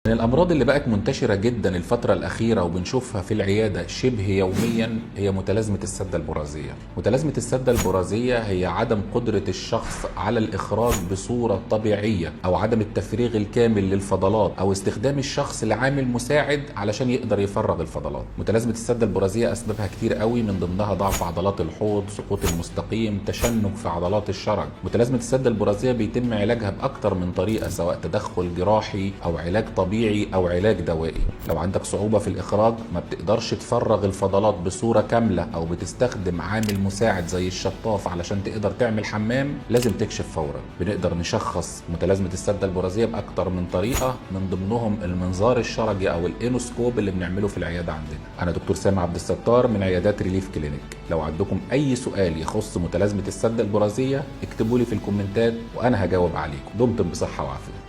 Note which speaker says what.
Speaker 1: من الأمراض اللي بقت منتشرة جدا الفترة الأخيرة وبنشوفها في العيادة شبه يوميا هي متلازمة السدة البرازية. متلازمة السدة البرازية هي عدم قدرة الشخص على الإخراج بصورة طبيعية أو عدم التفريغ الكامل للفضلات أو استخدام الشخص لعامل مساعد علشان يقدر يفرغ الفضلات. متلازمة السدة البرازية أسبابها كتير قوي، من ضمنها ضعف عضلات الحوض، سقوط المستقيم، تشنج في عضلات الشرج. متلازمة السدة البرازية بيتم علاجها بأكتر من طريقة، سواء تدخل جراحي أو علاج طبيعي او علاج دوائي. لو عندك صعوبة في الاخراج، ما بتقدرش تفرغ الفضلات بصورة كاملة او بتستخدم عامل مساعد زي الشطاف علشان تقدر تعمل حمام، لازم تكشف فورا. بنقدر نشخص متلازمة السدة البرازية باكتر من طريقة، من ضمنهم المنظار الشرجي او الانوسكوب اللي بنعمله في العيادة عندنا. انا دكتور سامي عبد الستار من عيادات ريليف كلينيك. لو عندكم اي سؤال يخص متلازمة السدة البرازية اكتبوا لي في الكومنتات وانا هجاوب عليكم. دمتم بصحة وعافية.